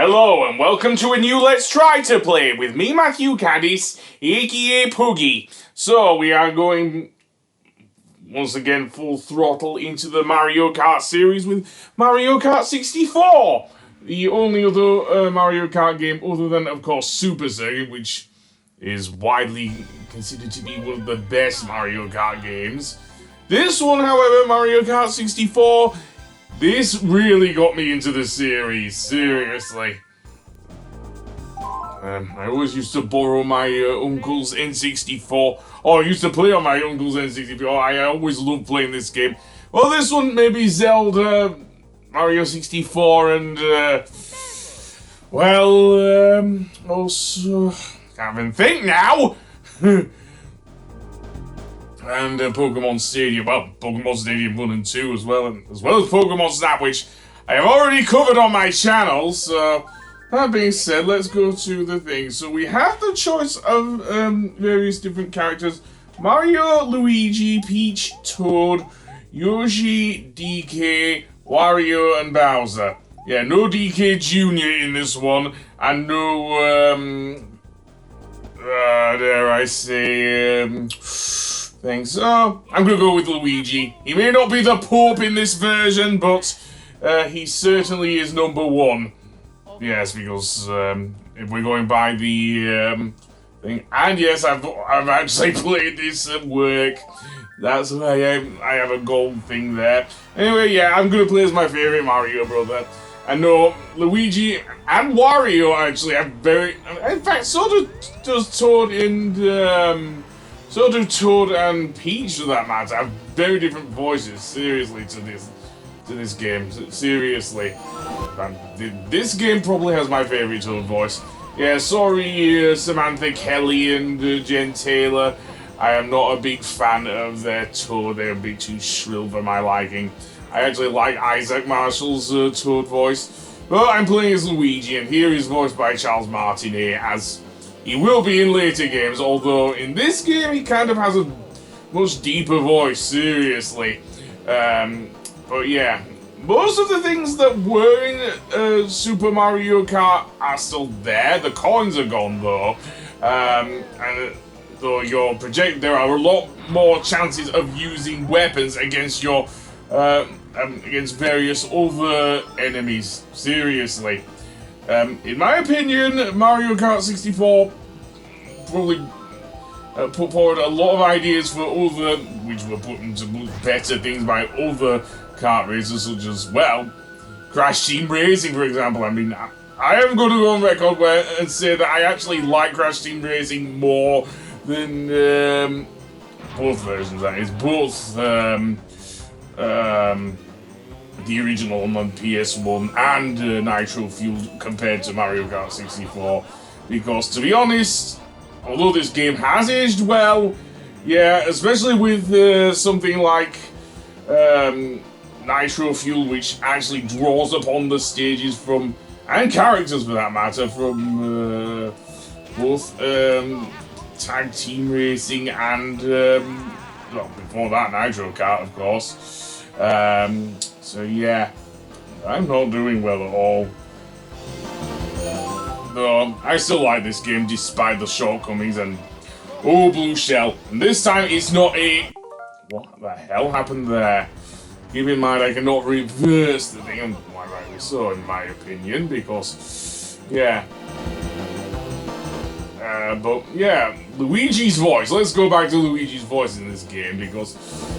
Hello and welcome to a new Let's Try to Play with me, Matthew Caddis, aka Puggy. So we are going once again full throttle into the Mario Kart series with Mario Kart 64. The only other Mario Kart game other than, of course, Super Circuit, which is widely considered to be one of the best Mario Kart games. This one, however, Mario Kart 64, this really got me into the series, seriously. I always used to borrow my uncle's N64. I used to play on my uncle's N64. I always loved playing this game. Well, this one, maybe Zelda, Mario 64, and, also, can't even think now! And Pokemon Stadium, well, Pokemon Stadium 1 and 2 as well as Pokemon Snap, which I have already covered on my channel, so that being said, let's go to the thing. So we have the choice of various different characters: Mario, Luigi, Peach, Toad, Yoshi, DK, Wario, and Bowser. Yeah, no DK Jr. in this one, and no, dare I say, thing. So, I'm gonna go with Luigi. He may not be the Pope in this version, but he certainly is number one. Yes, because if we're going by the thing, and yes, I've actually played this at work. That's why I have a gold thing there. Anyway, yeah, I'm gonna play as my favorite Mario brother. I know Luigi and Wario actually have very, in fact, so does Toad and so do Toad and Peach, for that matter, have very different voices, seriously, to this game, seriously. This game probably has my favourite Toad voice. Yeah, sorry, Samantha Kelly and Jen Taylor, I am not a big fan of their Toad, they're a bit too shrill for my liking. I actually like Isaac Marshall's Toad voice, but I'm playing as Luigi, and here he's voiced by Charles Martinet, as he will be in later games, although in this game he kind of has a much deeper voice, seriously. But yeah, most of the things that were in Super Mario Kart are still there. The coins are gone though, and though there are a lot more chances of using weapons against your against various other enemies. Seriously. In my opinion, Mario Kart 64 probably put forward a lot of ideas for other, which were put into better things by other kart racers, such as, well, Crash Team Racing, for example. I mean, I am going to go on record and say that I actually like Crash Team Racing more than both versions, that is, both the original on PS1 and Nitro Fuel compared to Mario Kart 64, because to be honest, although this game has aged well, yeah, especially with something like Nitro Fuel, which actually draws upon the stages from, and characters for that matter, from both Tag Team Racing and, well, before that, Nitro Kart, of course. So yeah, I'm not doing well at all. Though, I still like this game despite the shortcomings and... Oh, Blue Shell. And this time it's not a... What the hell happened there? Keep in mind I cannot reverse the thing, and quite rightly so in my opinion, because... Yeah. But yeah, Luigi's voice. Let's go back to Luigi's voice in this game, because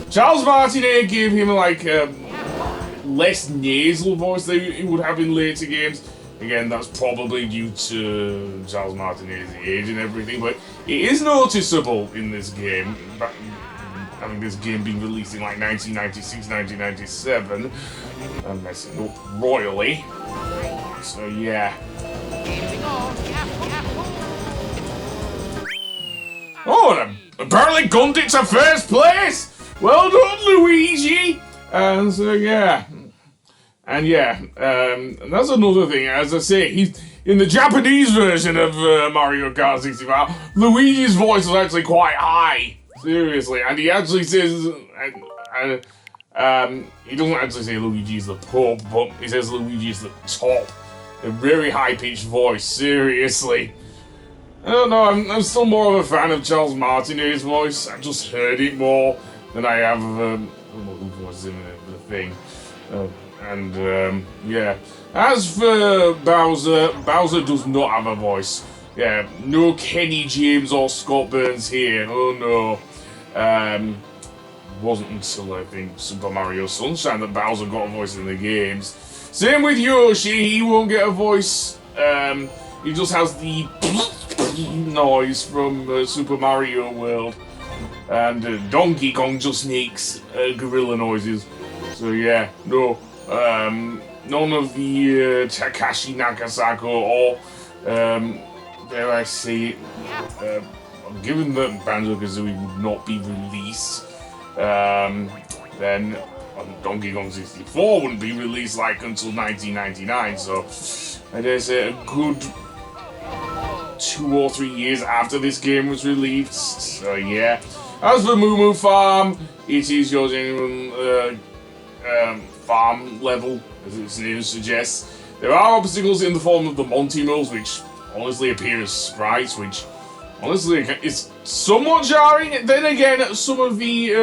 Charles Martinet gave him like less nasal voice than he would have in later games. Again, that's probably due to Charles Martinet's age and everything, but it is noticeable in this game. I mean, this game being released in like 1996, 1997, and messing up royally. So yeah. Oh, and apparently gunned it to first place! Well done, Luigi! And so, yeah. And yeah, that's another thing. As I say, he's in the Japanese version of Mario Kart 65, Luigi's voice is actually quite high. Seriously. And he actually says... he doesn't actually say Luigi's the Pope, but he says Luigi's the top. a very high-pitched voice, seriously. I don't know, I'm still more of a fan of Charles Martinet's voice. I just heard it more than I have who was in the thing. Yeah. As for Bowser, Bowser does not have a voice. Yeah, no Kenny James or Scott Burns here. Oh no. Wasn't until I think Super Mario Sunshine that Bowser got a voice in the games. Same with Yoshi, he won't get a voice. He just has the noise from Super Mario World. And Donkey Kong just makes gorilla noises. So yeah, no. None of the Takashi Nakasako or, dare I say it, given that Banjo-Kazooie would not be released, then Donkey Kong 64 wouldn't be released like until 1999, so I dare say a good 2 or 3 years after this game was released. So yeah. As for Moo Moo Farm, it is your genuine farm level, as its name suggests. There are obstacles in the form of the Monty Moles, which honestly appear as sprites, which honestly is somewhat jarring. Then again, some of the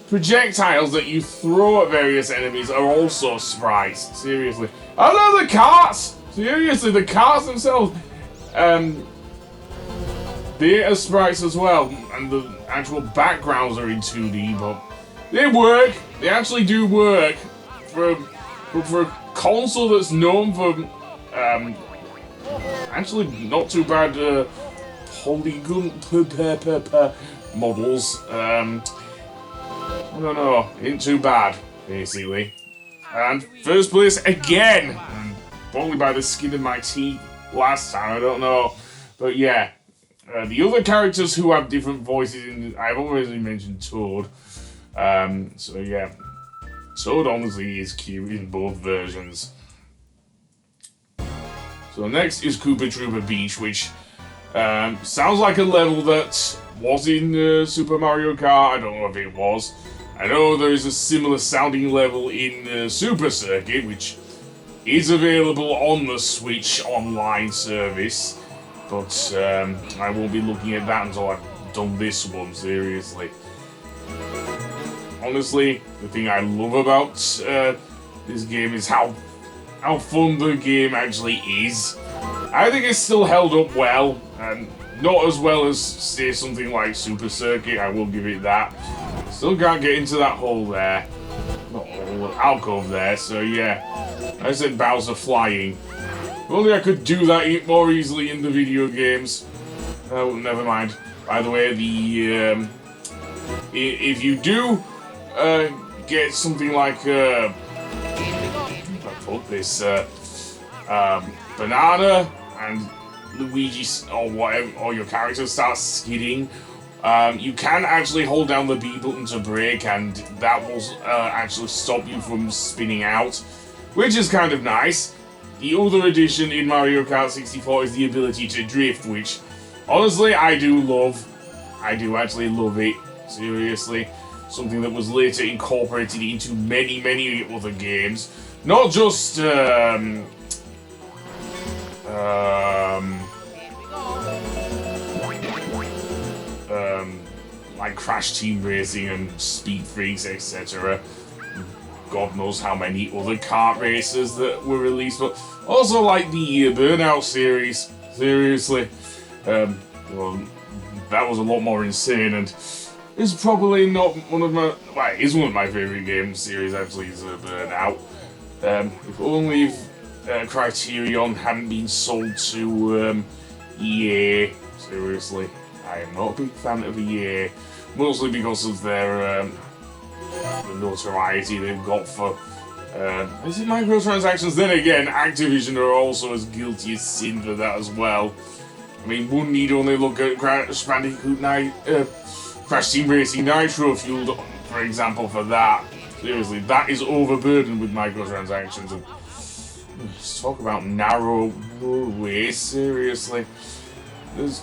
projectiles that you throw at various enemies are also sprites. Seriously. I know the carts! Seriously, the carts themselves. They are sprites as well, and the actual backgrounds are in 2D, but they work. They actually do work for a console that's known for actually not too bad polygon models. I don't know, ain't too bad basically. And first place again, probably by the skin of my teeth last time. I don't know, but yeah. The other characters who have different voices, I've already mentioned Toad. So yeah, Toad honestly is cute in both versions. So next is Koopa Troopa Beach, which sounds like a level that was in Super Mario Kart. I don't know if it was. I know there is a similar sounding level in Super Circuit, which is available on the Switch online service. But I won't be looking at that until I've done this one, seriously. Honestly, the thing I love about this game is how fun the game actually is. I think it's still held up well, and not as well as, say, something like Super Circuit, I will give it that. Still can't get into that hole there. Not hole, alcove there, so yeah. I said Bowser flying. If only I could do that more easily in the video games. Oh, never mind. By the way, if you do get something like I put this banana and Luigi or whatever, or your character starts skidding, you can actually hold down the B button to brake, and that will actually stop you from spinning out, which is kind of nice. The other addition in Mario Kart 64 is the ability to drift, which, honestly, I do love. I do actually love it, seriously. Something that was later incorporated into many, many other games. Not just, like Crash Team Racing and Speed Freaks, etc. God knows how many other kart races that were released, but also like the Burnout series, seriously. Well, that was a lot more insane, and it's probably not one of my, well, it is one of my favourite game series actually, is Burnout. If only Criterion hadn't been sold to EA, seriously. I am not a big fan of EA, mostly because of their the notoriety they've got for is it microtransactions? Then again, Activision are also as guilty as sin for that as well. I mean, one need only look at Crash Team Racing Nitro Fueled, for example, for that. Seriously, that is overburdened with microtransactions. And let's talk about narrow ways, seriously. If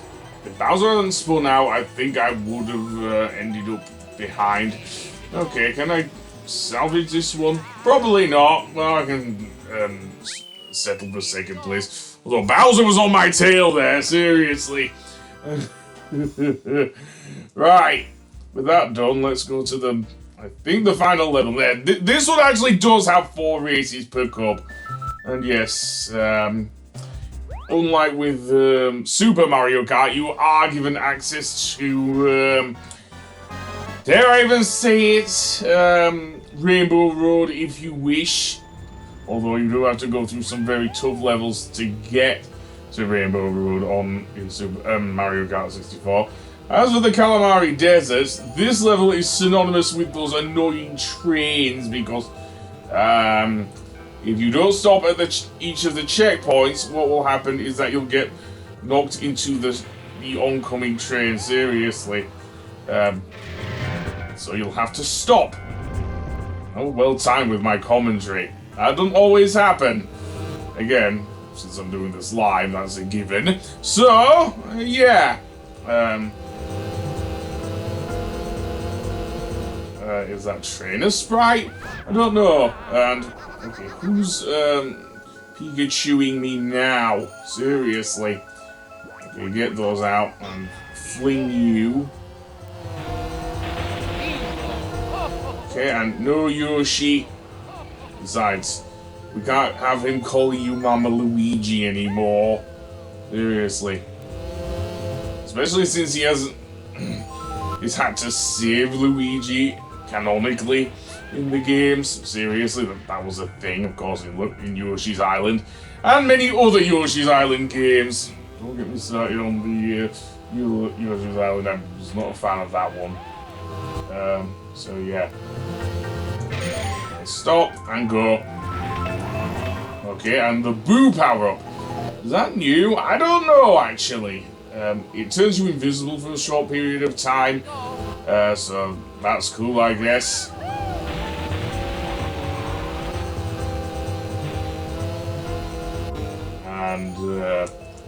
Bowser hadn't spun out, I think I would have ended up behind. Okay, can I salvage this one? Probably not. Well, I can settle for second place. Although Bowser was on my tail there, seriously. Right, with that done, let's go to I think the final level there. This one actually does have 4 races per cup. And yes, unlike with Super Mario Kart, you are given access to, dare I even say it, Rainbow Road if you wish. Although you do have to go through some very tough levels to get to Rainbow Road in Super Mario Kart 64. As for the Calamari Deserts, this level is synonymous with those annoying trains because if you don't stop at each of the checkpoints, what will happen is that you'll get knocked into the oncoming train, seriously. So you'll have to stop. Oh, well timed with my commentary. That doesn't always happen. Again, since I'm doing this live, that's a given. So, yeah. Is that trainer sprite? I don't know. And, okay, who's, Pikachuing me now? Seriously. Okay, get those out and fling you. Okay, and no Yoshi. Besides, we can't have him calling you Mama Luigi anymore. Seriously. Especially since he hasn't... he's had to save Luigi canonically in the games. Seriously, that was a thing, of course, in Yoshi's Island. And many other Yoshi's Island games. Don't get me started on the Yoshi's Island. I was not a fan of that one. So yeah. Stop and go. Okay, and the Boo power-up. Is that new? I don't know, actually. It turns you invisible for a short period of time. So that's cool, I guess. And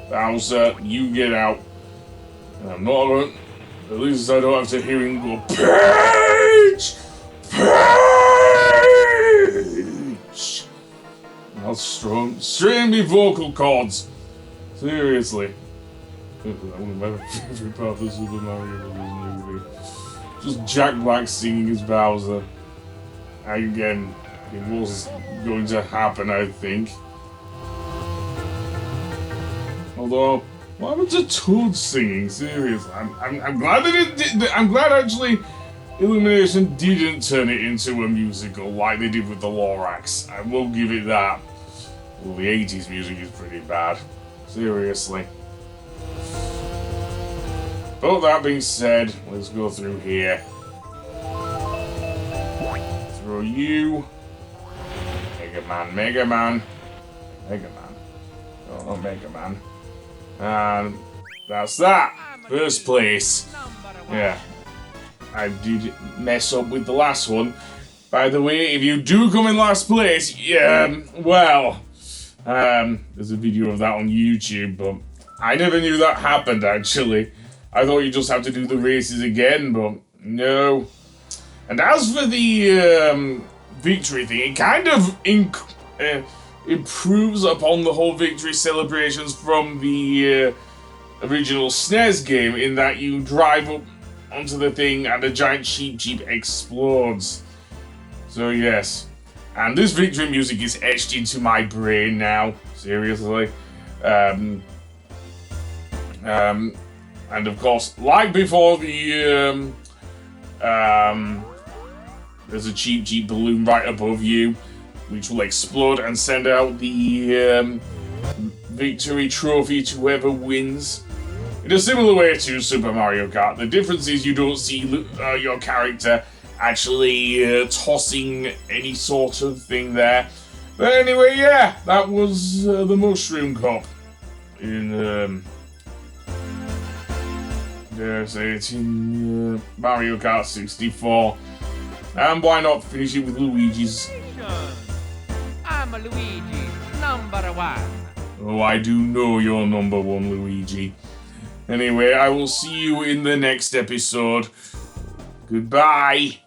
Bowser, you get out. And I'm not alone. At least I don't have to hear him go, Peach! Peach! That's strong. Strain me vocal cords. Seriously. That was my favorite part of the Super Mario Bros. Movie. Just Jack Black singing as Bowser. Again, it was going to happen, I think. Although, what happened to Toad singing? Seriously, I'm glad that it did. I'm glad actually Illumination didn't turn it into a musical like they did with the Lorax. I will give it that. Well, the 80s music is pretty bad. Seriously. But that being said, let's go through here. Throw you. Mega Man, Mega Man. Mega Man. Oh, not Mega Man. And that's that. First place. Yeah. I did mess up with the last one. By the way, if you do come in last place, well, there's a video of that on YouTube, but I never knew that happened, actually. I thought you just have to do the races again, but no. And as for the victory thing, it kind of improves upon the whole victory celebrations from the original SNES game in that you drive up onto the thing and a giant Cheep Cheep explodes. So yes. And this victory music is etched into my brain now. Seriously. And of course, like before, there's a Cheep Cheep balloon right above you, which will explode and send out the victory trophy to whoever wins. In a similar way to Super Mario Kart, the difference is you don't see your character actually tossing any sort of thing there. But anyway, yeah, that was the Mushroom Cup in dare I say it, in Mario Kart 64. And why not finish it with Luigi's? I'm a Luigi, #1. Oh, I do know you're #1, Luigi. Anyway, I will see you in the next episode. Goodbye.